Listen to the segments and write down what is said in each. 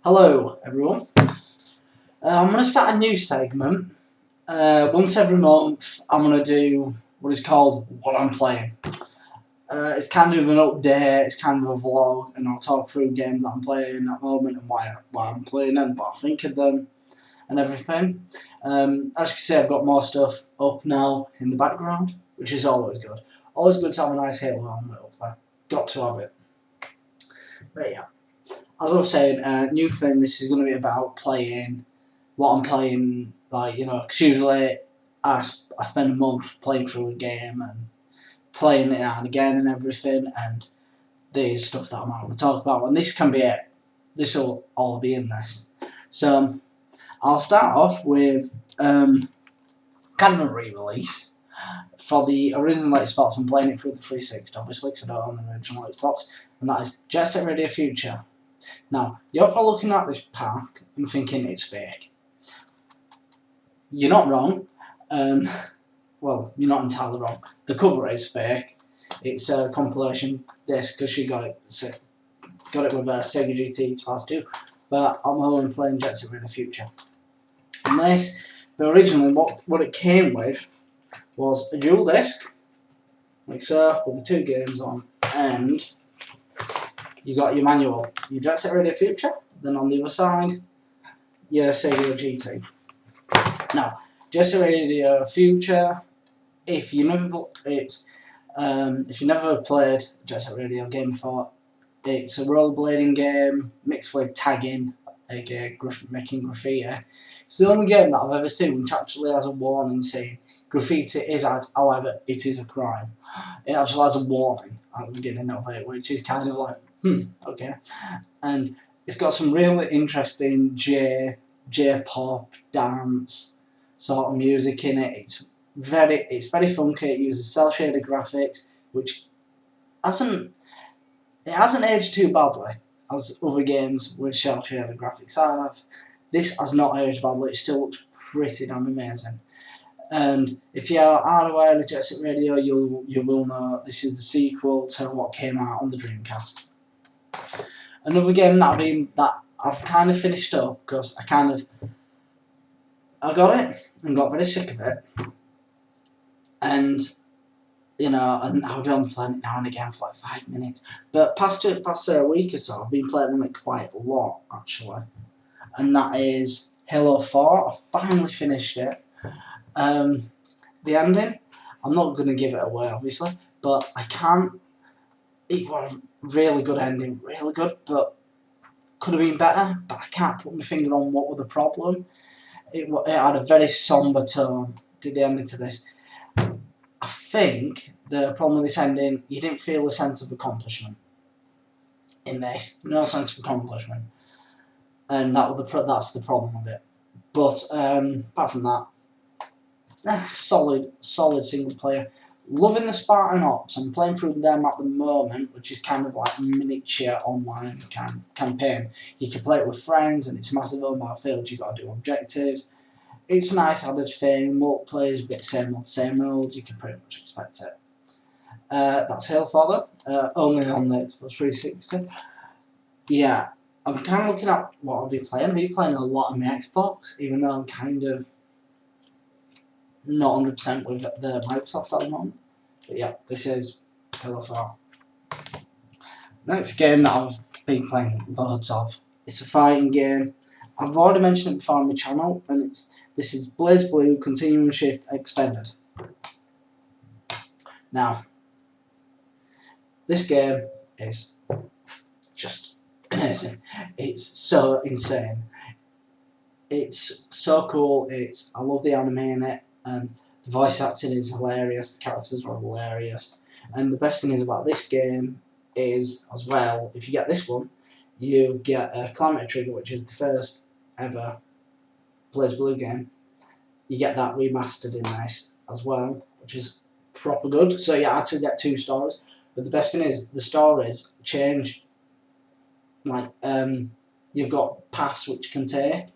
Hello everyone. I'm going to start a new segment. Once every month I'm going to do what is called What I'm Playing. It's kind of an update, it's kind of a vlog, and I'll talk through games that I'm playing at the moment and why I'm playing them, what I think of them and everything. As you can see, I've got more stuff up now in the background, which is always good. Always good to have a nice Halo helmet up there. Got to have it. But yeah. As I was saying, new thing, this is going to be about playing, what I'm playing, like, because usually I spend a month playing through a game and playing it out and again and everything, and there's stuff that I might want to talk about, and this can be it. This will all be in this. So, I'll start off with kind of a re-release for the original Xbox. I'm playing it through the 360, obviously, because I don't own the original Xbox, and that is Jet Set Radio Future. Now, you're probably looking at this pack and thinking it's fake. You're not wrong. Well, you're not entirely wrong. The cover is fake. It's a compilation disc because she got it with a Sega GT Fast 2. But I'm only playing Jet Set Radio Future. And this, but originally what it came with was a dual disc, like so, with the two games on, and you got your manual, your Jet Set Radio Future, then on the other side, your Sega GT. Now, Jet Set Radio Future, if you never played Jet Set Radio game before, it's a rollerblading game mixed with tagging, aka making graffiti. It's the only game that I've ever seen which actually has a warning saying graffiti is, however, it is a crime. It actually has a warning at the beginning of it, which is kind of like, okay. And it's got some really interesting J-pop dance sort of music in it. It's very funky. It uses cel shaded graphics, which hasn't aged too badly as other games with cel shaded graphics have. This has not aged badly. It still looks pretty damn amazing. And if you are aware of Jet Set Radio, you will know this is the sequel to what came out on the Dreamcast. Another game that I've kind of finished up because I got it and got very sick of it, and and I've been playing it now and again for like 5 minutes. But past a week or so, I've been playing it quite a lot actually, and that is Halo 4. I finally finished it. The ending, I'm not going to give it away obviously, but I can't. It was a really good ending, really good, but could have been better. But I can't put my finger on what was the problem. It had a very somber tone to the ending to this. I think the problem with this ending, you didn't feel a sense of accomplishment in this. No sense of accomplishment, and that's the problem with it. But apart from that, solid single player. Loving the Spartan Ops. I'm playing through them at the moment, which is kind of like miniature online campaign. You can play it with friends, and it's massive on battlefield. You've got to do objectives. It's a nice added thing. Multiplayer's a bit same old. You can pretty much expect it. That's Halo 4 though. Only on the Xbox 360. Yeah, I'm kind of looking at what I'll be playing. I'll be playing a lot on my Xbox, even though I'm kind of not 100% with the Microsoft at the moment. But yeah, this is Halo 4. Next game that I've been playing loads of. It's a fighting game. I've already mentioned it before on my channel, and this is BlazBlue Continuum Shift Extended. Now, this game is just amazing. It's so insane. It's so cool. I love the anime in it, and the voice acting is hilarious. The characters are hilarious, and the best thing is about this game is, as well, if you get this one, you get a Calamity Trigger, which is the first ever BlazBlue game. You get that remastered in this as well, which is proper good. So you actually get 2 stories. But the best thing is the stories change. Like you've got paths which you can take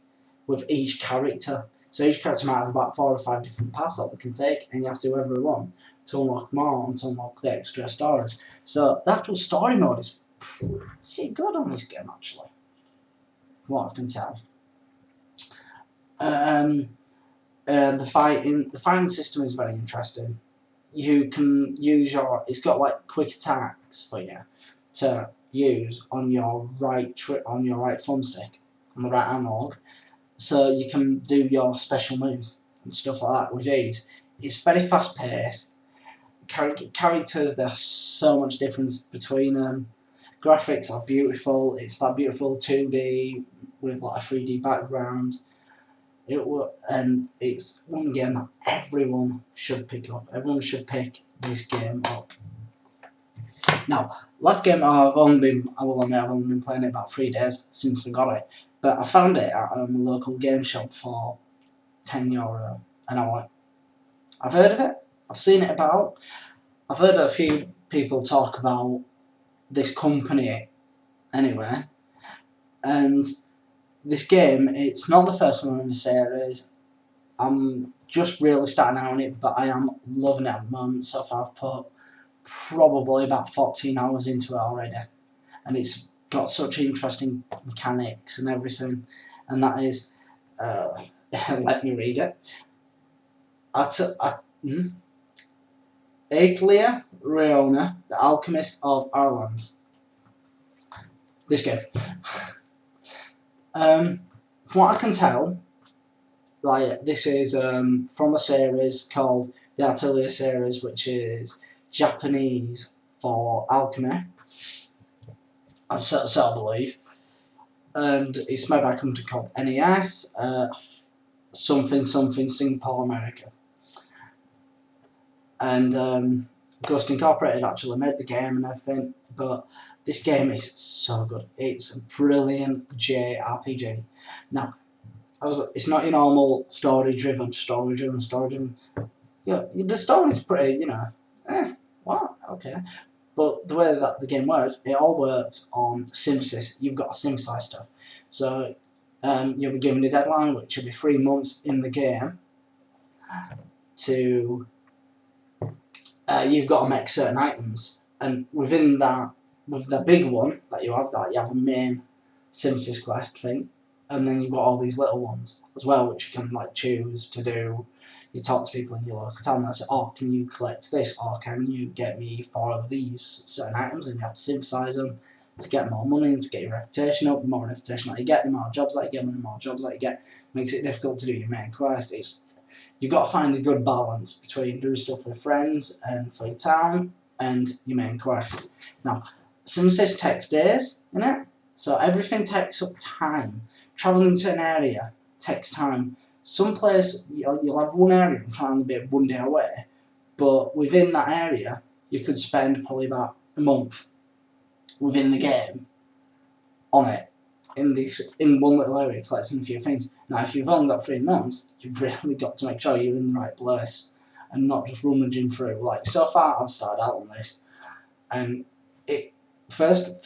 with each character. So each character might have about 4 or 5 different paths that they can take, and you have to do every one to unlock more and to unlock the extra stories. So the actual story mode is pretty good on this game actually. from what I can tell. The fighting system is very interesting. You can use it's got like quick attacks for you to use on your right thumbstick, on the right analog, so you can do your special moves and stuff like that with ease. It's very fast paced. Characters, there's so much difference between them. Graphics are beautiful. It's that beautiful 2D with like a 3D background. And it's one game that everyone should pick up. Everyone should pick this game up. Now, last game I've only been playing it about 3 days since I got it, but I found it at a local game shop for €10, and I've heard of it. I've seen it about. I've heard a few people talk about this company anyway, and this game, it's not the first one in the series. I'm just really starting out on it, but I am loving it at the moment. So far I've put probably about 14 hours into it already, and it's got such interesting mechanics and everything, and that is, let me read it. Atelier Rayona, the Alchemist of Ireland. This game. From what I can tell, like this is from a series called the Atelier series, which is Japanese for alchemy, so I believe, and it's made by a company called NES, something Singapore, America, and Ghost Incorporated actually made the game and everything, but this game is so good. It's a brilliant JRPG. Now, it's not your normal story-driven. Yeah, the story's pretty, what? Okay. But the way that the game works, it all works on synthesis. You've got to synthesize stuff. So you'll be given a deadline, which will be 3 months in the game, to you've got to make certain items. And within that, with the big one that you have a main synthesis quest thing, and then you've got all these little ones as well, which you can like choose to do. You talk to people in your local town and say, oh, can you collect this, or can you get me 4 of these certain items, and you have to synthesize them to get more money and to get your reputation up. The more reputation that you get, the more jobs that you get, and the more jobs that you get makes it difficult to do your main quest. You've got to find a good balance between doing stuff with friends and for your town and your main quest. Now, synthesis takes days, innit? So everything takes up time. Travelling to an area takes time. Some place you'll have one area and try and be 1 day away, but within that area you could spend probably about a month within the game on it, in one little area collecting a few things. Now, if you've only got 3 months, you've really got to make sure you're in the right place and not just rummaging through. Like, so far I've started out on this, and it first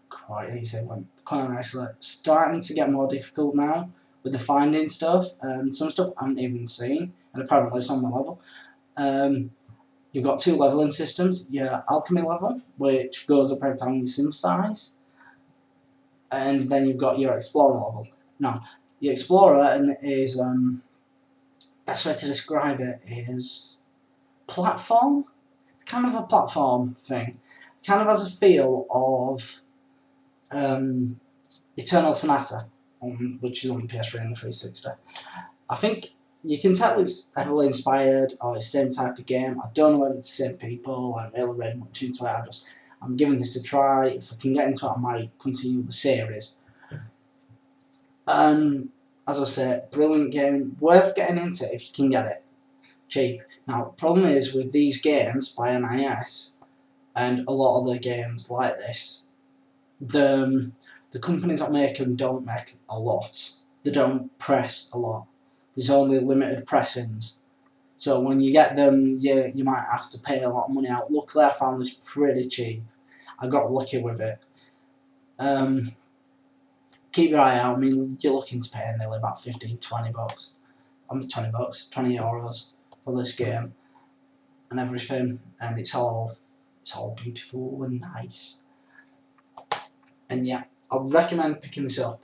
quite easy, went quite nicely. Starting to get more difficult now with the finding stuff, and some stuff I haven't even seen, and apparently it's on my level. You've got 2 leveling systems. Your alchemy level, which goes up every time you synthesize, and then you've got your explorer level. Now, your explorer is best way to describe it is platform. It's kind of a platform thing. It kind of has a feel of Eternal Sonata, which is on the PS3 and the 360. I think you can tell it's heavily inspired, or it's the same type of game. I don't know whether it's the same people. I haven't really read much into it. I'm giving this a try. If I can get into it, I might continue the series. As I said, brilliant game, worth getting into if you can get it cheap. Now, the problem is with these games by NIS and a lot of the games like this, the companies that make them don't make a lot. They don't press a lot. There's only limited pressings. So when you get them, you might have to pay a lot of money out. Luckily, I found this pretty cheap. I got lucky with it. Keep your eye out. I mean, you're looking to pay nearly about 15, 20 bucks. €20 for this game and everything, and it's all beautiful and nice. And yeah, I'd recommend picking this up.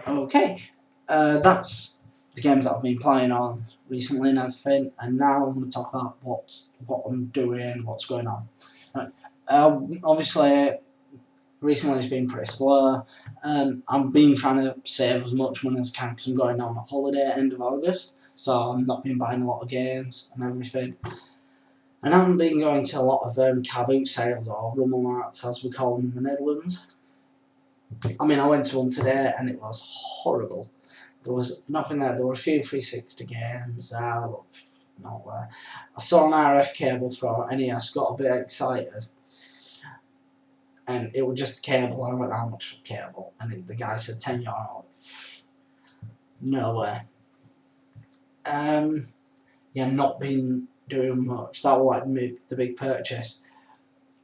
Okay, that's the games that I've been playing on recently and everything, and now I'm going to talk about what I'm doing, what's going on. Right. Obviously, recently it's been pretty slow. I've been trying to save as much money as I can because I'm going on a holiday at the end of August, so I've not been buying a lot of games and everything. And I haven't been going to a lot of car boot sales or rummelmarkts as we call them in the Netherlands. I mean, I went to one today and it was horrible. There was nothing there. There were a few 360 games there. Not there. I saw an RF cable for NES, got a bit excited. And it was just a cable. I went, how much for a cable? And the guy said €10. No way. Yeah, not been doing much. That was like the big purchase.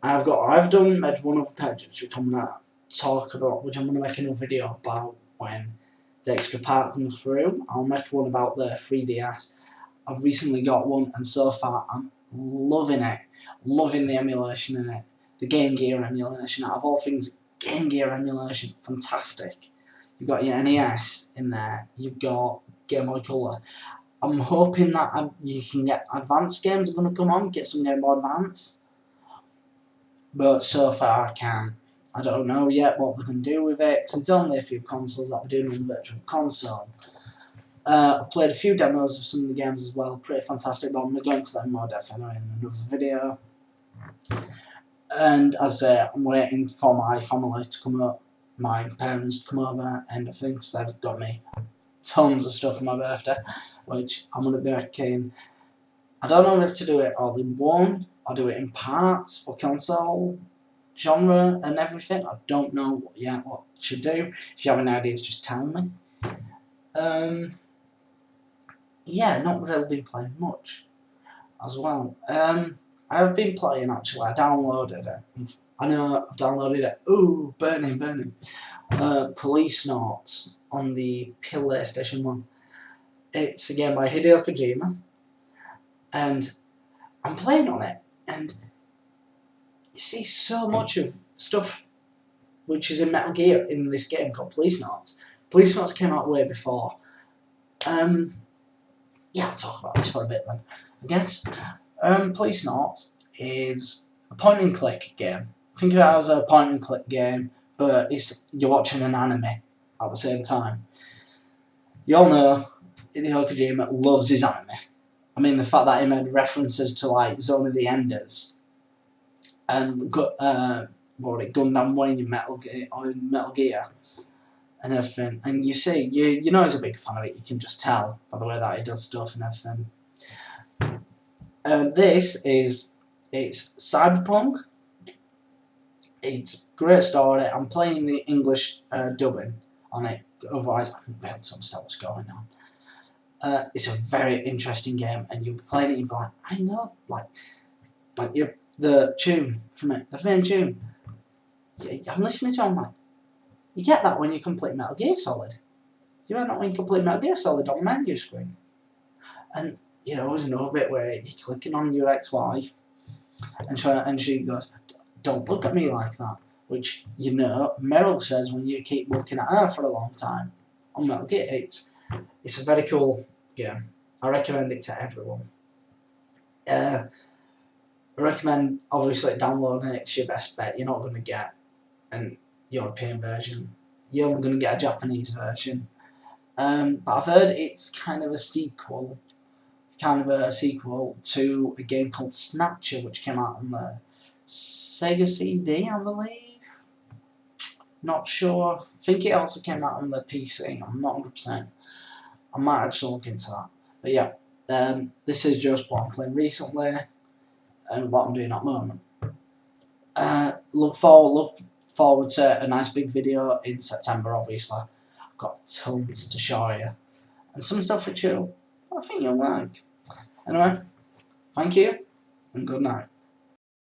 I've made one of the purchases which I'm gonna talk about, which I'm gonna make another video about when the extra part comes through. I'll make one about the 3DS. I've recently got one, and so far I'm loving it. Loving the emulation in it. The Game Gear emulation. Out of all things, Game Gear emulation, fantastic. You've got your NES in there. You've got Game Boy Color. I'm hoping that you can get advanced games are going to come on, get some Game Boy Advance. But so far I can't. I don't know yet what they can do with it, because there's only a few consoles that we're doing on the Virtual Console. I've played a few demos of some of the games as well, pretty fantastic, but I'm going to go into that in more depth anyway in another video. And as I say, I'm waiting for my family to come up, my parents to come over and things, so they've got me tons of stuff for my birthday, which I'm going to be making. I don't know if to do it all in one, or do it in parts for console, genre and everything. I don't know yet what I should do. If you have any ideas, just tell me. Yeah, not really been playing much as well. I've been playing actually. I downloaded it. I know I've downloaded it. Ooh, burning. Policenauts on the PlayStation 1. It's a game by Hideo Kojima, and I'm playing on it, and you see so much of stuff which is in Metal Gear in this game called Policenauts. Policenauts came out way before. Yeah, I'll talk about this for a bit then, I guess. Policenauts is a point-and-click game. Think of it as a point-and-click game, but you're watching an anime at the same time. You all know Hideo Kojima loves his anime. I mean, the fact that he made references to like Zone of the Enders and Gundam Wing in Metal Gear and everything, and you know he's a big fan of it. You can just tell by the way that he does stuff and everything. It's cyberpunk. It's great story. I'm playing the English dubbing on it. Otherwise, I won't be able to understand what's going on. It's a very interesting game, and you'll be playing it. You'll be like, I know, like the tune from it, the main tune. I'm listening to it. I'm like, you get that when you complete Metal Gear Solid. You get that when you complete Metal Gear Solid on the menu screen. And you know, there's another bit where you're clicking on your ex-wife, and she goes, "Don't look at me like that." Which, you know, Meryl says when you keep looking at her for a long time on Metal Gear. It's a very cool game. I recommend it to everyone. I recommend obviously downloading it. It's your best bet. You're not going to get an European version. You're only going to get a Japanese version. But I've heard it's kind of a sequel to a game called Snatcher, which came out on the Sega CD, I believe. Not sure. I think it also came out on the PC. I'm not 100%. I might actually look into that. But yeah, this is just what I'm playing recently and what I'm doing at the moment. Look forward to a nice big video in September, obviously. I've got tons to show you. And some stuff which I think you'll like. Anyway, thank you and good night.